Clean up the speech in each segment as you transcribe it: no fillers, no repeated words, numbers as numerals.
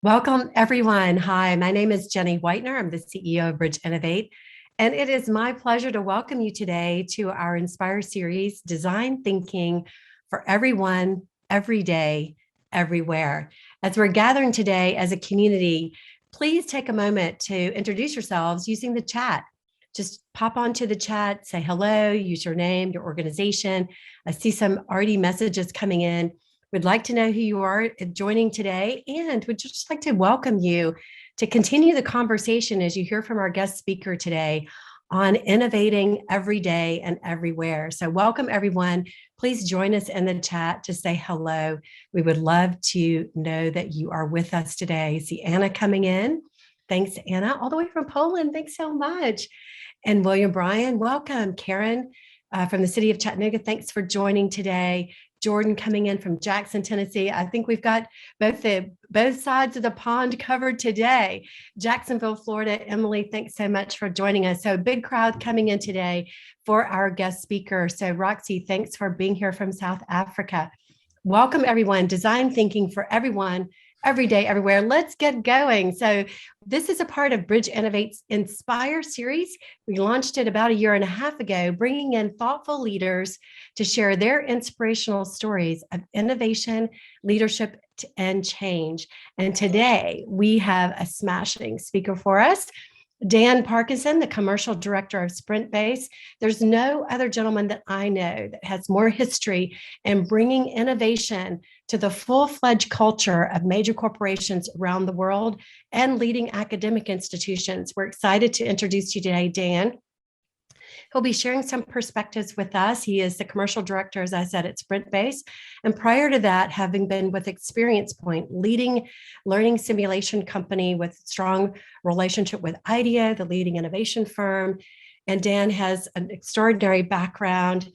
Welcome, everyone. Hi, my name is Jenny Whitener. I'm the CEO of Bridge Innovate, and it is my pleasure to welcome you today to our Inspire series, Design Thinking for Everyone, Every Day, Everywhere. As we're gathering today as a community, please take a moment to introduce yourselves using the chat. Just pop onto the chat, say hello, use your name, your organization. I see some already messages coming in. We'd like to know who you are joining today, and would just like to welcome you to continue the conversation as you hear from our guest speaker today on innovating every day and everywhere. So welcome, everyone. Please join us in the chat to say hello. We would love to know that you are with us today. See Anna coming in. Thanks, Anna, all the way from Poland. Thanks so much. And William Bryan, welcome. Karen from the city of Chattanooga, thanks for joining today. Jordan coming in from Jackson, Tennessee. I think we've got both sides of the pond covered today. Jacksonville, Florida. Emily, thanks so much for joining us. So a big crowd coming in today for our guest speaker. So Roxy, thanks for being here from South Africa. Welcome, everyone. Design thinking for everyone, every day, everywhere. Let's get going. So this is a part of Bridge Innovate's Inspire series. We launched it about a year and a half ago, bringing in thoughtful leaders to share their inspirational stories of innovation, leadership, and change. And today we have a smashing speaker for us, Dan Parkinson, the commercial director of Sprintbase. There's no other gentleman that I know that has more history in bringing innovation to the full-fledged culture of major corporations around the world and leading academic institutions. We're excited to introduce you today, Dan. He'll be sharing some perspectives with us. He is the commercial director, as I said, at Sprintbase. And prior to that, having been with Experience Point, leading learning simulation company with strong relationship with IDEO, the leading innovation firm. And Dan has an extraordinary background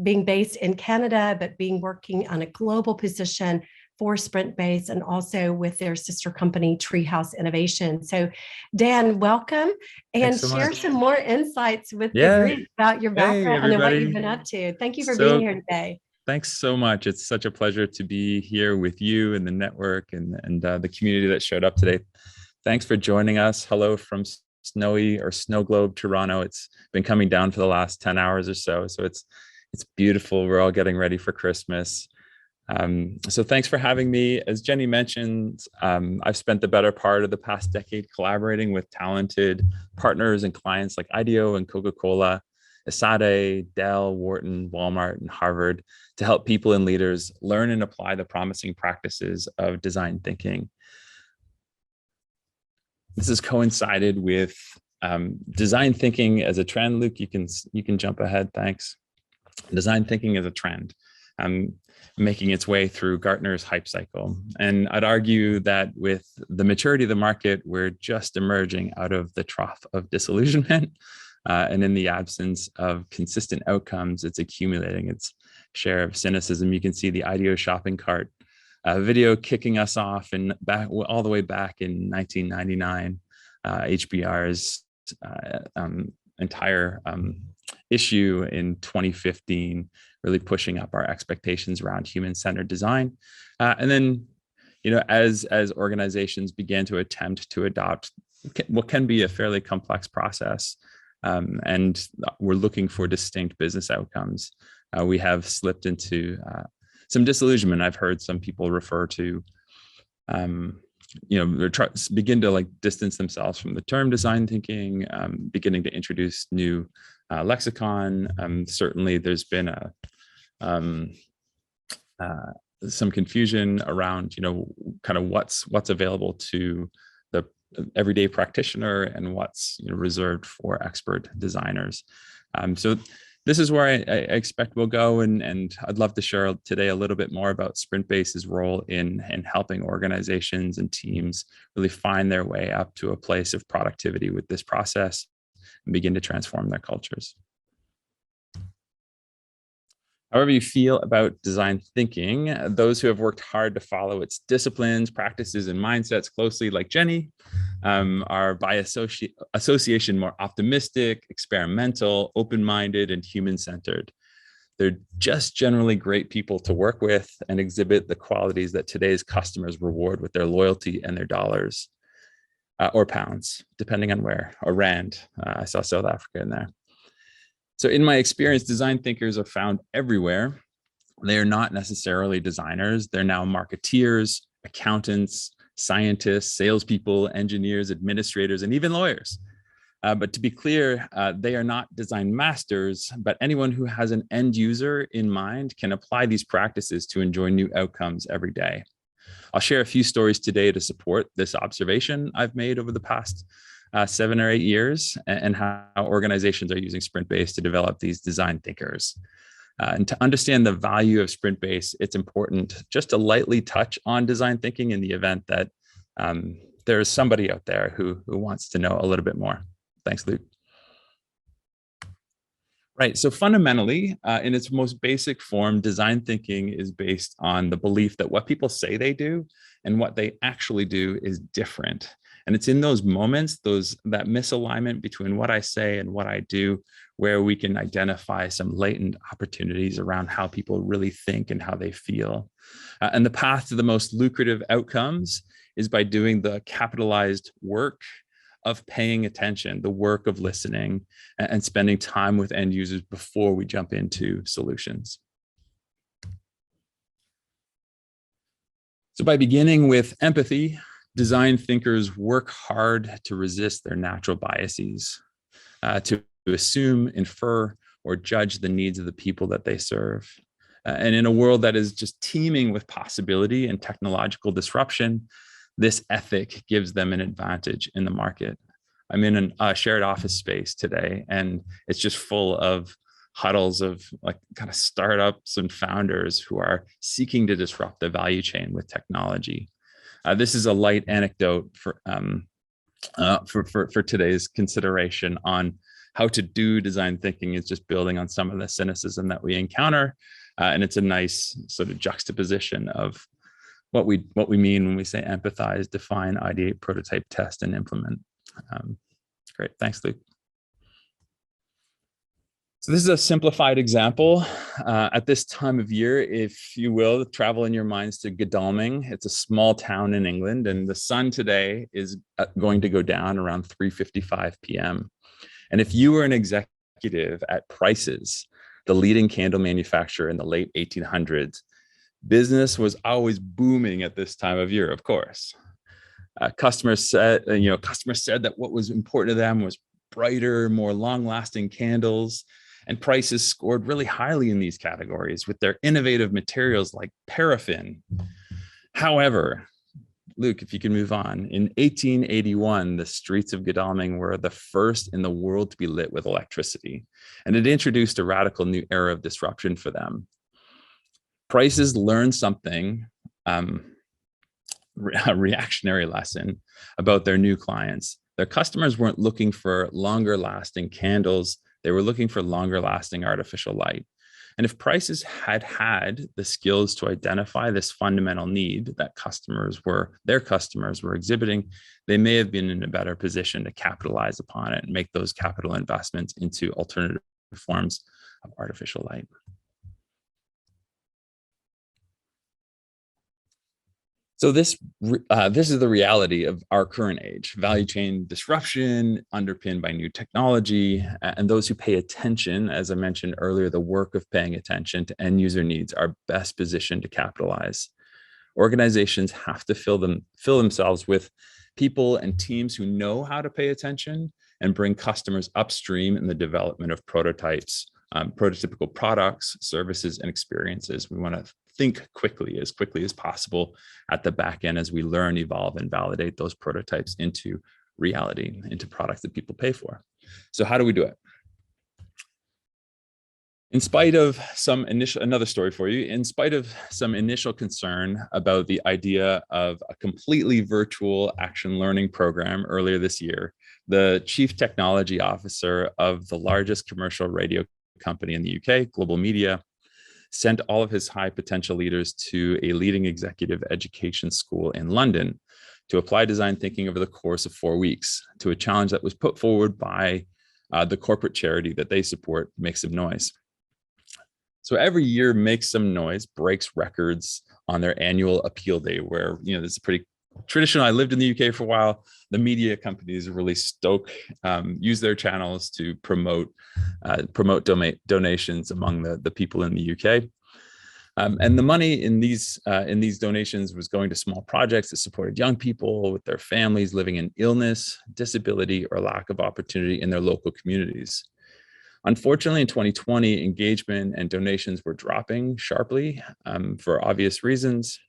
being based in Canada, but working on a global position for Sprintbase and also with their sister company, Treehouse Innovation. So Dan, welcome and share some more insights with the group about your background and what you've been up to. Thank you for being here today. Thanks so much. It's such a pleasure to be here with you and the network and the community that showed up today. Thanks for joining us. Hello from snowy or snow globe Toronto. It's been coming down for the last 10 hours or so. So it's beautiful. We're all getting ready for Christmas. So thanks for having me. As Jenny mentioned, I've spent the better part of the past decade collaborating with talented partners and clients like IDEO and Coca-Cola, Esade, Dell, Wharton, Walmart, and Harvard to help people and leaders learn and apply the promising practices of design thinking. This has coincided with design thinking as a trend. Luke, you can jump ahead. Thanks. Design thinking as a trend. Making its way through Gartner's hype cycle. And I'd argue that with the maturity of the market, we're just emerging out of the trough of disillusionment. And in the absence of consistent outcomes, it's accumulating its share of cynicism. You can see the IDEO shopping cart video kicking us off and back all the way back in 1999, HBR's entire issue in 2015, really pushing up our expectations around human-centered design. And then, as organizations began to attempt to adopt what can be a fairly complex process, and we're looking for distinct business outcomes, we have slipped into some disillusionment. I've heard some people refer to, begin to distance themselves from the term design thinking, beginning to introduce new lexicon. Certainly, there's been some confusion around, kind of what's available to the everyday practitioner and what's reserved for expert designers. So this is where I expect we'll go, and I'd love to share today a little bit more about Sprintbase's role in helping organizations and teams really find their way up to a place of productivity with this process and begin to transform their cultures. However you feel about design thinking, those who have worked hard to follow its disciplines, practices, and mindsets closely, like Jenny, are by association more optimistic, experimental, open-minded, and human-centered. They're just generally great people to work with and exhibit the qualities that today's customers reward with their loyalty and their dollars or pounds, depending on where, or rand. I saw South Africa in there. So in my experience, design thinkers are found everywhere. They are not necessarily designers. They're now marketeers, accountants, scientists, salespeople, engineers, administrators, and even lawyers. But to be clear, they are not design masters, but anyone who has an end user in mind can apply these practices to enjoy new outcomes every day. I'll share a few stories today to support this observation I've made over the past 7 or 8 years, and how organizations are using Sprintbase to develop these design thinkers. And to understand the value of Sprintbase, it's important just to lightly touch on design thinking in the event that there's somebody out there who wants to know a little bit more. Thanks, Luke. Right, so fundamentally, in its most basic form, design thinking is based on the belief that what people say they do and what they actually do is different. And it's in those moments, that misalignment between what I say and what I do, where we can identify some latent opportunities around how people really think and how they feel. And the path to the most lucrative outcomes is by doing the capitalized work of paying attention, the work of listening, and spending time with end users before we jump into solutions. So by beginning with empathy, design thinkers work hard to resist their natural biases, to assume, infer, or judge the needs of the people that they serve. And in a world that is just teeming with possibility and technological disruption, this ethic gives them an advantage in the market. I'm in a shared office space today, and it's just full of huddles of like kind of startups and founders who are seeking to disrupt the value chain with technology. This is a light anecdote for today's consideration on how to do design thinking. Is just building on some of the cynicism that we encounter, and it's a nice sort of juxtaposition of what we mean when we say empathize, define, ideate, prototype, test, and implement. Great, thanks, Luke. So this is a simplified example. At this time of year, if you will, travel in your minds to Godalming. It's a small town in England, and the sun today is going to go down around 3:55 p.m. And if you were an executive at Price's, the leading candle manufacturer in the late 1800s, business was always booming at this time of year, of course. Customers said that what was important to them was brighter, more long-lasting candles, and Price's scored really highly in these categories with their innovative materials like paraffin. However, Luke, if you can move on, in 1881, the streets of Godalming were the first in the world to be lit with electricity, and it introduced a radical new era of disruption for them. Price's learned something, a reactionary lesson about their new clients. Their customers weren't looking for longer lasting candles. They were looking for longer lasting artificial light. And if Price's had the skills to identify this fundamental need that their customers were exhibiting, they may have been in a better position to capitalize upon it and make those capital investments into alternative forms of artificial light. So this is the reality of our current age: value chain disruption underpinned by new technology, and those who pay attention, as I mentioned earlier, the work of paying attention to end user needs are best positioned to capitalize. Organizations have to fill themselves with people and teams who know how to pay attention and bring customers upstream in the development of prototypes, prototypical products, services, and experiences. We want to think quickly as possible at the back end as we learn, evolve, and validate those prototypes into reality, into products that people pay for. So how do we do it? In spite of another story for you, in spite of some initial concern about the idea of a completely virtual action learning program earlier this year, the chief technology officer of the largest commercial radio company in the UK, Global Media, sent all of his high potential leaders to a leading executive education school in London to apply design thinking over the course of 4 weeks to a challenge that was put forward by the corporate charity that they support, Make Some Noise. So every year, Make Some Noise breaks records on their annual appeal day, where, this is pretty traditional. I lived in the UK for a while. The media companies really use their channels to promote donations among the people in the UK. And the money in these donations was going to small projects that supported young people with their families living in illness, disability, or lack of opportunity in their local communities. Unfortunately, in 2020, engagement and donations were dropping sharply for obvious reasons.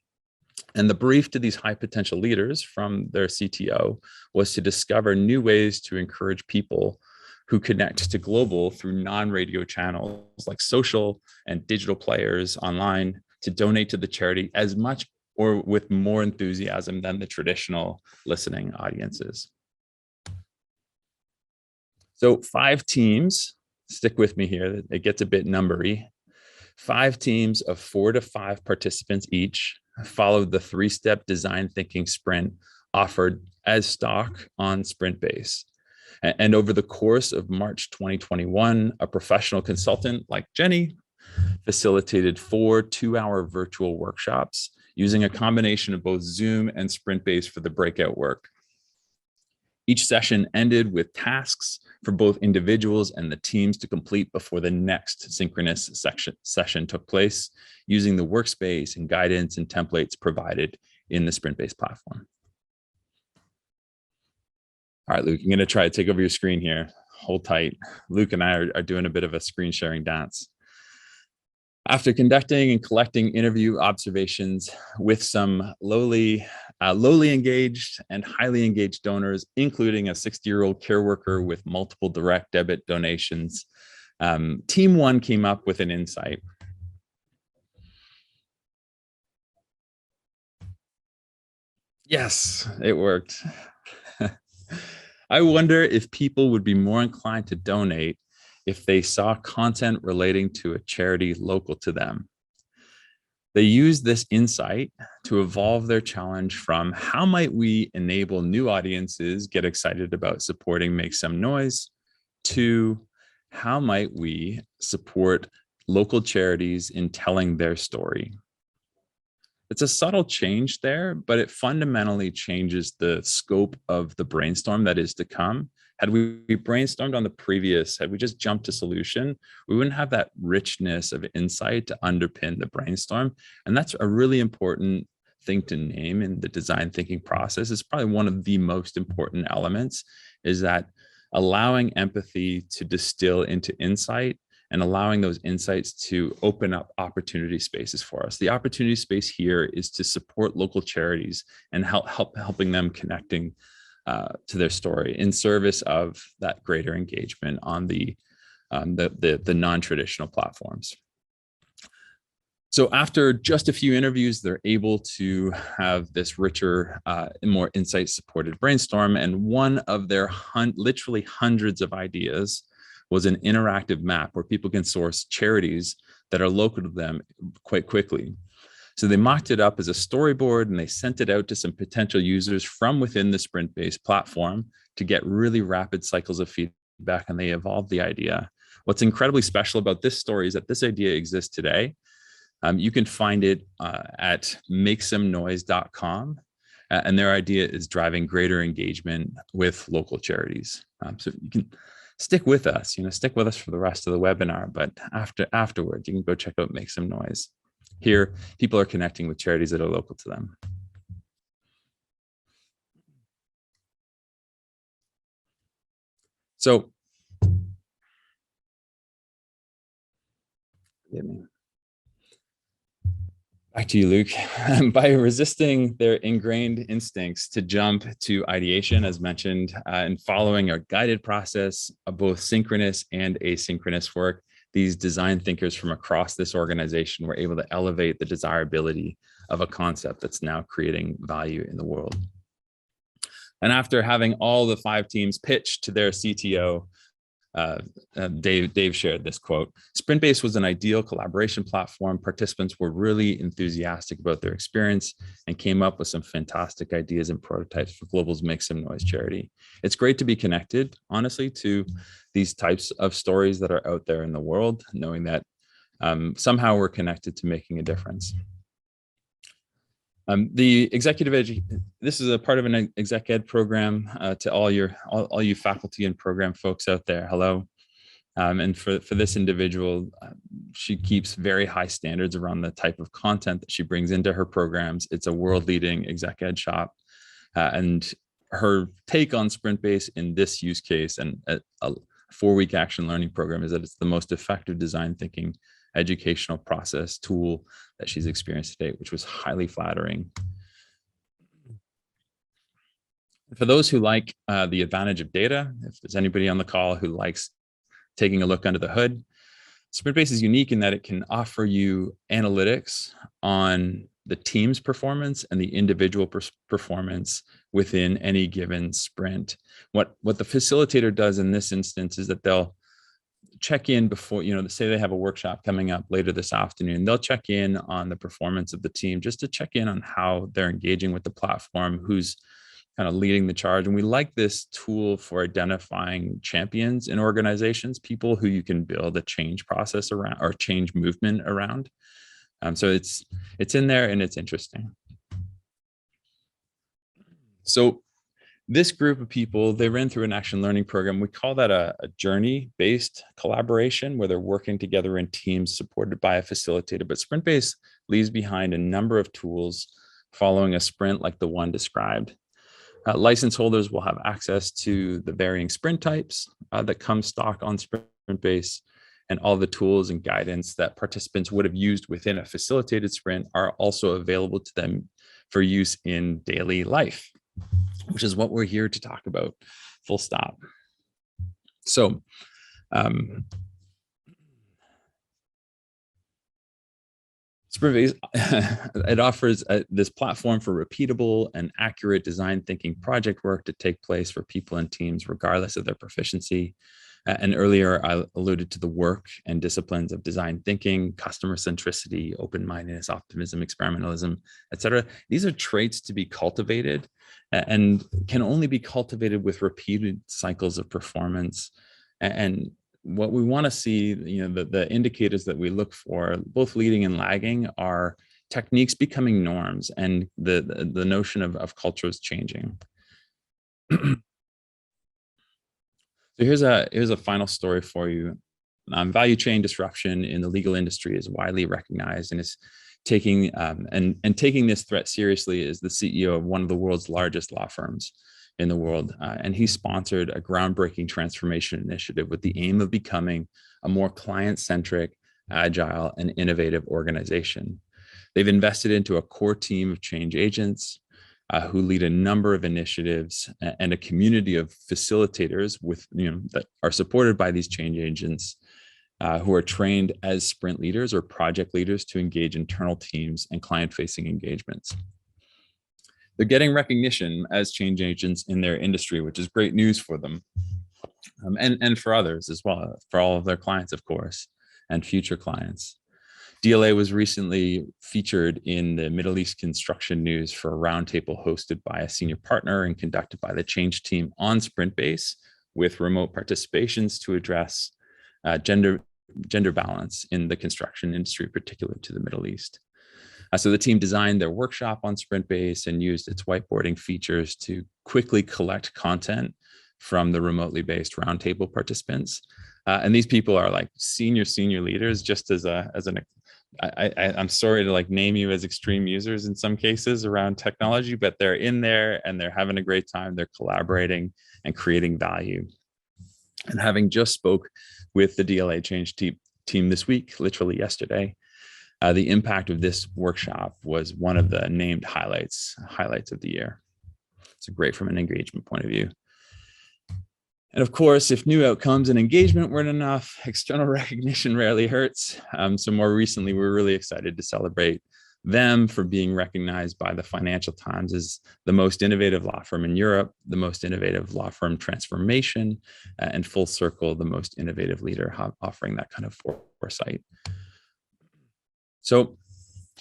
And the brief to these high potential leaders from their CTO was to discover new ways to encourage people who connect to global through non-radio channels like social and digital players online to donate to the charity as much or with more enthusiasm than the traditional listening audiences. So 5 teams, stick with me here, it gets a bit numbery. 5 teams of 4 to 5 participants each followed the 3-step design thinking sprint offered as stock on Sprintbase. And over the course of March 2021, a professional consultant like Jenny facilitated 4 2-hour virtual workshops using a combination of both Zoom and Sprintbase for the breakout work. Each session ended with tasks for both individuals and the teams to complete before the next synchronous session took place, using the workspace and guidance and templates provided in the Sprintbase platform. All right, Luke, I'm going to try to take over your screen here. Hold tight. Luke and I are doing a bit of a screen sharing dance. After conducting and collecting interview observations with some lowly engaged and highly engaged donors, including a 60-year-old care worker with multiple direct debit donations, Team 1 came up with an insight. Yes, it worked. I wonder if people would be more inclined to donate if they saw content relating to a charity local to them. They used this insight to evolve their challenge from how might we enable new audiences get excited about supporting Make Some Noise to how might we support local charities in telling their story. It's a subtle change there, but it fundamentally changes the scope of the brainstorm that is to come. Had we brainstormed on the previous, had we just jumped to solution, we wouldn't have that richness of insight to underpin the brainstorm. And that's a really important thing to name in the design thinking process. It's probably one of the most important elements, is that allowing empathy to distill into insight and allowing those insights to open up opportunity spaces for us. The opportunity space here is to support local charities and helping them connecting to their story in service of that greater engagement on the non-traditional platforms. So after just a few interviews, they're able to have this richer, more insight-supported brainstorm. And one of their literally hundreds of ideas was an interactive map where people can source charities that are local to them quite quickly. So they mocked it up as a storyboard and they sent it out to some potential users from within the Sprintbase platform to get really rapid cycles of feedback, and they evolved the idea. What's incredibly special about this story is that this idea exists today. You can find it at makesomenoise.com, and their idea is driving greater engagement with local charities. So you can stick with us, stick with us for the rest of the webinar, but afterwards, you can go check out Make Some Noise. Here, people are connecting with charities that are local to them. So, forgive me. Back to you, Luke. By resisting their ingrained instincts to jump to ideation, as mentioned, and following a guided process of both synchronous and asynchronous work, these design thinkers from across this organization were able to elevate the desirability of a concept that's now creating value in the world. And after having all the 5 teams pitch to their CTO, Dave shared this quote: Sprintbase was an ideal collaboration platform. Participants were really enthusiastic about their experience and came up with some fantastic ideas and prototypes for Global's Make Some Noise charity. It's great to be connected, honestly, to these types of stories that are out there in the world, knowing that somehow we're connected to making a difference. The executive this is a part of an exec ed program to all you faculty and program folks out there. Hello. And for this individual, she keeps very high standards around the type of content that she brings into her programs. It's a world-leading exec ed shop. And her take on Sprintbase in this use case and a 4-week action learning program is that it's the most effective design thinking educational process tool that she's experienced to date, which was highly flattering. For those who like the advantage of data, if there's anybody on the call who likes taking a look under the hood, Sprintbase is unique in that it can offer you analytics on the team's performance and the individual performance within any given sprint. What the facilitator does in this instance is that they'll check in before, say they have a workshop coming up later this afternoon, they'll check in on the performance of the team just to check in on how they're engaging with the platform, who's kind of leading the charge. And we like this tool for identifying champions in organizations, people who you can build a change process around or change movement around. So it's in there and it's interesting. So this group of people, they ran through an action learning program. We call that a journey-based collaboration where they're working together in teams supported by a facilitator. But Sprintbase leaves behind a number of tools following a sprint like the one described. License holders will have access to the varying sprint types that come stock on Sprintbase, and all the tools and guidance that participants would have used within a facilitated sprint are also available to them for use in daily life, which is what we're here to talk about, full stop. So, Sprintbase, it offers this platform for repeatable and accurate design thinking project work to take place for people and teams, regardless of their proficiency. And earlier, I alluded to the work and disciplines of design thinking, customer centricity, open-mindedness, optimism, experimentalism, et cetera. These are traits to be cultivated and can only be cultivated with repeated cycles of performance. And what we want to see, the indicators that we look for, both leading and lagging, are techniques becoming norms and the notion of culture is changing. So here's a final story for you. Value chain disruption in the legal industry is widely recognized and is taking taking this threat seriously is the CEO of one of the world's largest law firms in the world. And he sponsored a groundbreaking transformation initiative with the aim of becoming a more client-centric, agile, and innovative organization. They've invested into a core team of change agents who lead a number of initiatives and a community of facilitators that are supported by these change agents who are trained as sprint leaders or project leaders to engage internal teams and client-facing engagements. They're getting recognition as change agents in their industry, which is great news for them and for others as well, for all of their clients, of course, and future clients. DLA was recently featured in the Middle East construction news for a roundtable hosted by a senior partner and conducted by the change team on Sprintbase with remote participations to address gender balance in the construction industry, particularly to the Middle East. So the team designed their workshop on Sprintbase and used its whiteboarding features to quickly collect content from the remotely based roundtable participants. And these people are like senior leaders, just I'm sorry to name you as extreme users in some cases around technology, but they're in there and they're having a great time. They're collaborating and creating value. And having just spoke with the DLA change team this week, literally yesterday, the impact of this workshop was one of the named highlights of the year. It's great from an engagement point of view. And of course, if new outcomes and engagement weren't enough, external recognition rarely hurts. So more recently, we were really excited to celebrate them for being recognized by the Financial Times as the most innovative law firm in Europe, the most innovative law firm transformation, and Full Circle, the most innovative leader offering that kind of foresight. So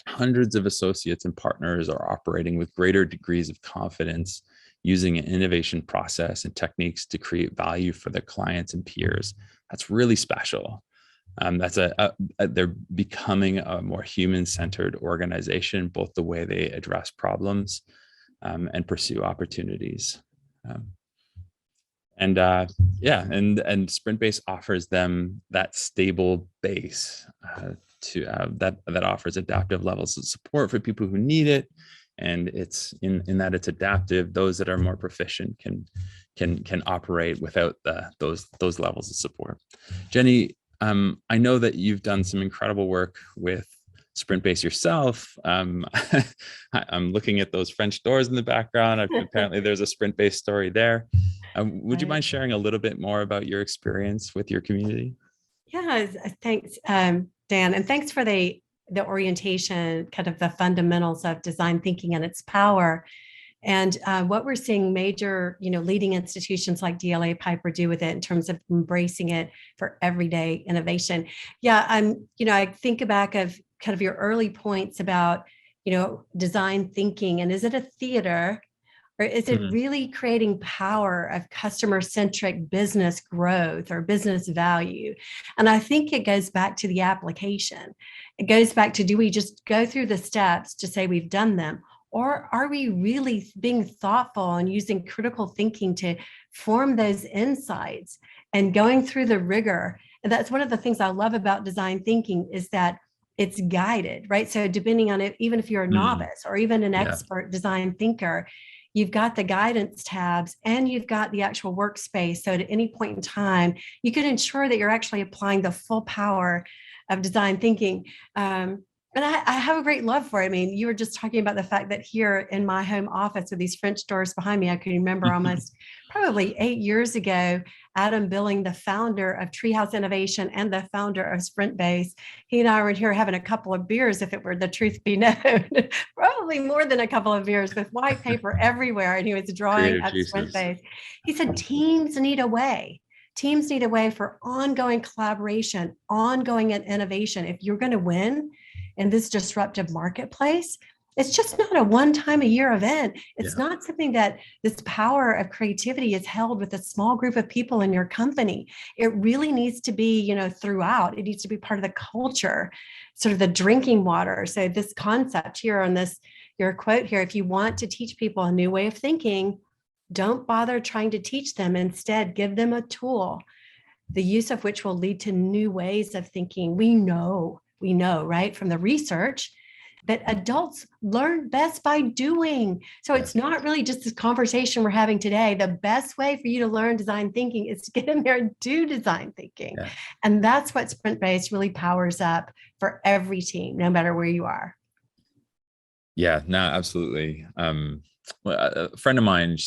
hundreds of associates and partners are operating with greater degrees of confidence using an innovation process and techniques to create value for their clients and peers. That's really special. They're becoming a more human-centered organization, both the way they address problems and pursue opportunities. Um, and Sprintbase offers them that stable base that offers adaptive levels of support for people who need it. And it's in that it's adaptive. Those that are more proficient can operate without those levels of support. Jenny, I know that you've done some incredible work with Sprintbase yourself. I'm looking at those French doors in the background. Apparently there's a Sprintbase story there. Would you mind sharing a little bit more about your experience with your community? Yeah, thanks, Dan, and thanks for the orientation, kind of the fundamentals of design thinking and its power. And what we're seeing major, leading institutions like DLA Piper do with it in terms of embracing it for everyday innovation. Yeah, I think back of kind of your early points about, design thinking, and is it a theater, or is it really creating power of customer-centric business growth or business value? And I think it goes back to the application. It goes back to, do we just go through the steps to say we've done them? Or are we really being thoughtful and using critical thinking to form those insights and going through the rigor? And that's one of the things I love about design thinking, is that it's guided, right? So depending on it, even if you're a novice or even an expert design thinker, you've got the guidance tabs and you've got the actual workspace. So at any point in time, you can ensure that you're actually applying the full power of design thinking. And I have a great love for it. I mean, you were just talking about the fact that here in my home office with these French doors behind me, I can remember almost probably 8 years ago, Adam Billing, the founder of Treehouse Innovation and the founder of Sprintbase, he and I were here having a couple of beers, if it were the truth be known, probably more than a couple of beers, with white paper everywhere. And he was drawing at Sprintbase. He said, teams need a way. Teams need a way for ongoing collaboration, ongoing innovation. If you're going to win in this disruptive marketplace, it's just not a one-time-a-year event. It's not something that this power of creativity is held with a small group of people in your company. It really needs to be, throughout. It needs to be part of the culture, sort of the drinking water. So this concept here on this, your quote here, if you want to teach people a new way of thinking, don't bother trying to teach them. Instead, give them a tool, the use of which will lead to new ways of thinking. We know, right, from the research, that adults learn best by doing. So it's not really just this conversation we're having today. The best way for you to learn design thinking is to get in there and do design thinking. And that's what Sprintbase really powers up for every team, no matter where you are. Yeah, no, absolutely. A friend of mine,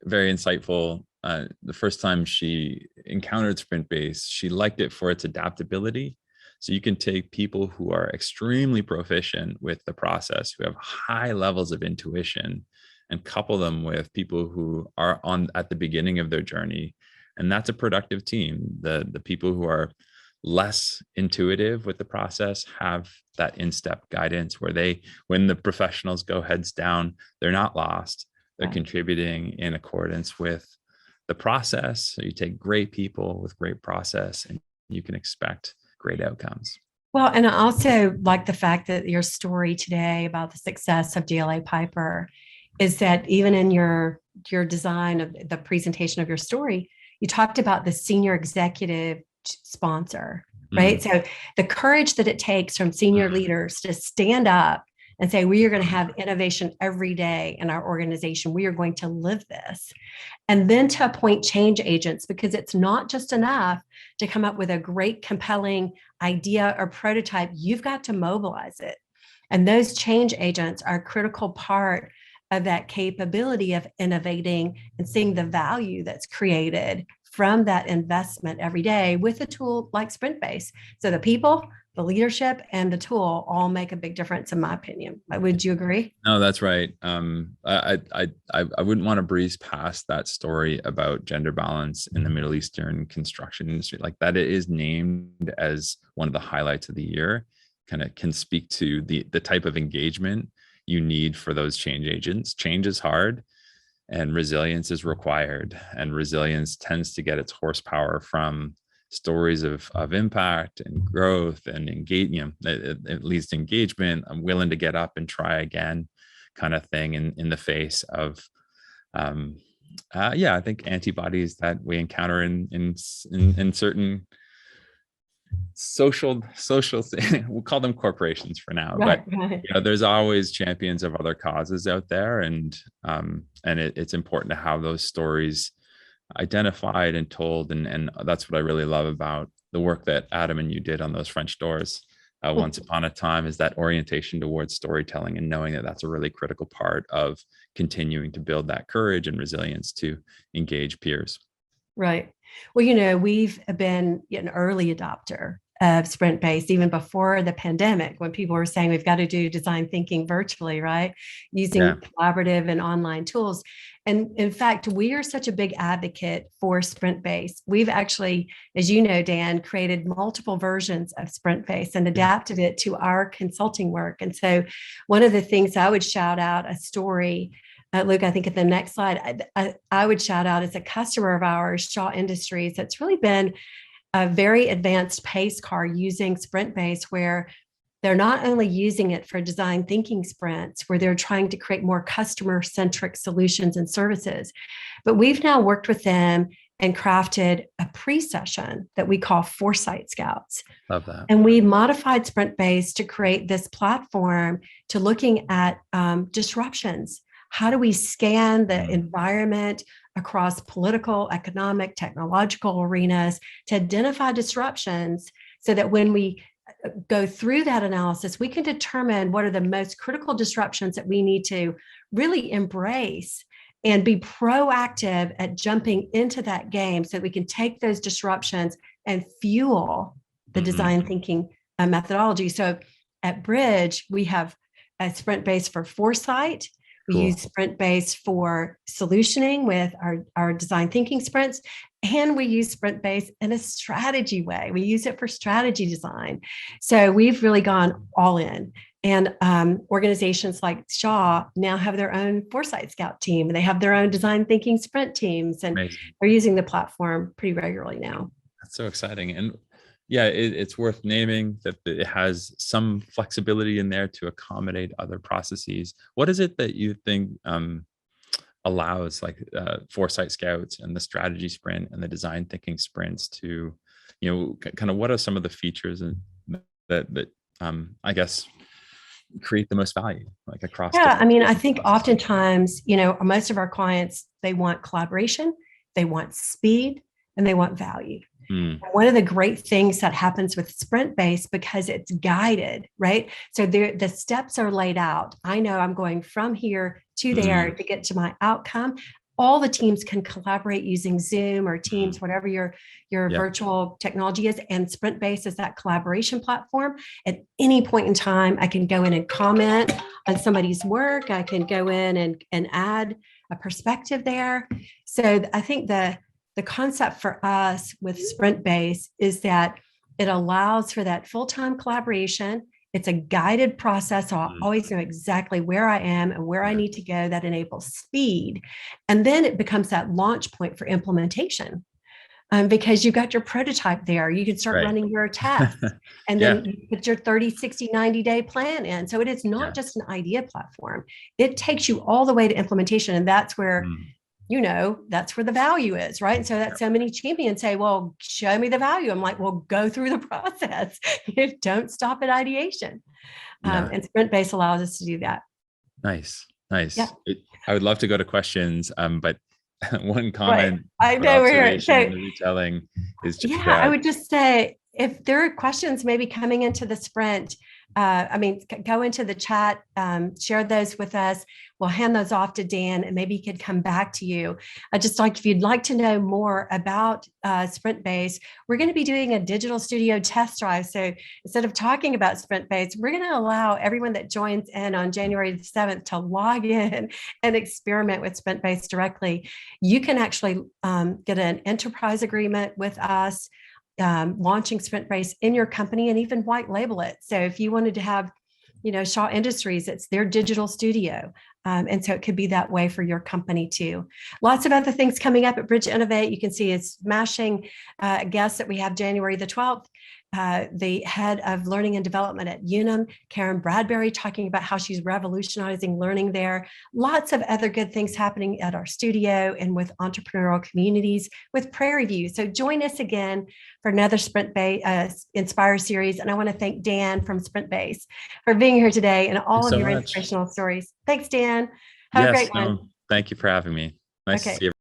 very insightful. The first time she encountered Sprintbase, she liked it for its adaptability. So you can take people who are extremely proficient with the process, who have high levels of intuition, and couple them with people who are at the beginning of their journey. And that's a productive team. The people who are less intuitive with the process have that in-step guidance where when the professionals go heads down, they're not lost. They're contributing in accordance with the process. So you take great people with great process and you can expect great outcomes. Well, and I also like the fact that your story today about the success of DLA Piper is that even in your design of the presentation of your story, you talked about the senior executive sponsor, right? So the courage that it takes from senior leaders to stand up and say, we are going to have innovation every day in our organization. We are going to live this. And then to appoint change agents, because it's not just enough to come up with a great, compelling idea or prototype. You've got to mobilize it. And those change agents are a critical part of that capability of innovating and seeing the value that's created from that investment every day with a tool like Sprintbase. So the people, the leadership, and the tool all make a big difference, in my opinion. Would you agree? No, that's right. I wouldn't want to breeze past that story about gender balance in the Middle Eastern construction industry. Like that, it is named as one of the highlights of the year. Kind of can speak to the type of engagement you need for those change agents. Change is hard, and resilience is required. And resilience tends to get its horsepower from stories of impact and growth and engage, at least engagement. I'm willing to get up and try again, kind of thing, in the face of, I think antibodies that we encounter in certain social we'll call them corporations for now, Right, but right. there's always champions of other causes out there, and it's important to have those stories identified and told, and that's what I really love about the work that Adam and you did on those French doors once upon a time, is that orientation towards storytelling and knowing that that's a really critical part of continuing to build that courage and resilience to engage peers. Right. Well, we've been an early adopter of Sprintbase even before the pandemic, when people were saying we've got to do design thinking virtually, right? Using collaborative and online tools. And in fact, we are such a big advocate for Sprintbase. We've actually, as you know, Dan, created multiple versions of Sprintbase and adapted it to our consulting work. And so one of the things I would shout out a story, Luke, I think at the next slide, I would shout out as a customer of ours, Shaw Industries, that's really been a very advanced pace car using Sprintbase, where they're not only using it for design thinking sprints, where they're trying to create more customer-centric solutions and services, but we've now worked with them and crafted a pre-session that we call Foresight Scouts. Love that. And we modified Sprintbase to create this platform to looking at disruptions. How do we scan the environment across political, economic, technological arenas to identify disruptions, so that when we go through that analysis, we can determine what are the most critical disruptions that we need to really embrace and be proactive at jumping into that game, so that we can take those disruptions and fuel the design thinking methodology. So at Bridge, we have a Sprintbase for foresight. We use Sprintbase for solutioning with our design thinking sprints, and we use Sprintbase in a strategy way. We use it for strategy design. So we've really gone all in. And organizations like Shaw now have their own Foresight Scout team, and they have their own design thinking sprint teams, and they're using the platform pretty regularly now. That's so exciting. And yeah, it's worth naming that it has some flexibility in there to accommodate other processes. What is it that you think allows Foresight Scouts and the strategy sprint and the design thinking sprints to, kind of what are some of the features that I guess create the most value across? Yeah, I mean, I think oftentimes, most of our clients, they want collaboration, they want speed, and they want value. One of the great things that happens with Sprintbase, because it's guided, right? So the steps are laid out. I know I'm going from here to there to get to my outcome. All the teams can collaborate using Zoom or Teams, whatever your virtual technology is. And Sprintbase is that collaboration platform. At any point in time, I can go in and comment on somebody's work. I can go in and add a perspective there. So I think the concept for us with Sprintbase is that it allows for that full-time collaboration. It's a guided process, so I'll always know exactly where I am and where I need to go. That enables speed. And then it becomes that launch point for implementation, because you've got your prototype there. You can start running your tests, and then you put your 30, 60, 90-day plan in. So it is not just an idea platform. It takes you all the way to implementation, and that's where that's where the value is, right? And so that so many champions say, well, show me the value. I'm like, well, go through the process. Don't stop at ideation. And Sprintbase allows us to do that. Nice. Yeah. I would love to go to questions, but one comment. I know we're retelling is just I would just say, if there are questions maybe coming into the sprint, go into the chat, share those with us. We'll hand those off to Dan, and maybe he could come back to you. If you'd like to know more about Sprintbase, we're going to be doing a digital studio test drive. So instead of talking about Sprintbase, we're going to allow everyone that joins in on January 7th to log in and experiment with Sprintbase directly. You can actually get an enterprise agreement with us, launching Sprintbase in your company, and even white label it. So if you wanted to have, Shaw Industries, it's their digital studio. And so it could be that way for your company too. Lots of other things coming up at Bridge Innovate. You can see it's smashing guests that we have January the 12th. The head of learning and development at Unum, Karen Bradbury, talking about how she's revolutionizing learning there. Lots of other good things happening at our studio and with entrepreneurial communities with Prairie View. So join us again for another Sprintbase Inspire series. And I want to thank Dan from Sprintbase for being here today and all of your inspirational stories. Thanks, Dan. Have a great one. Thank you for having me. Nice to see you.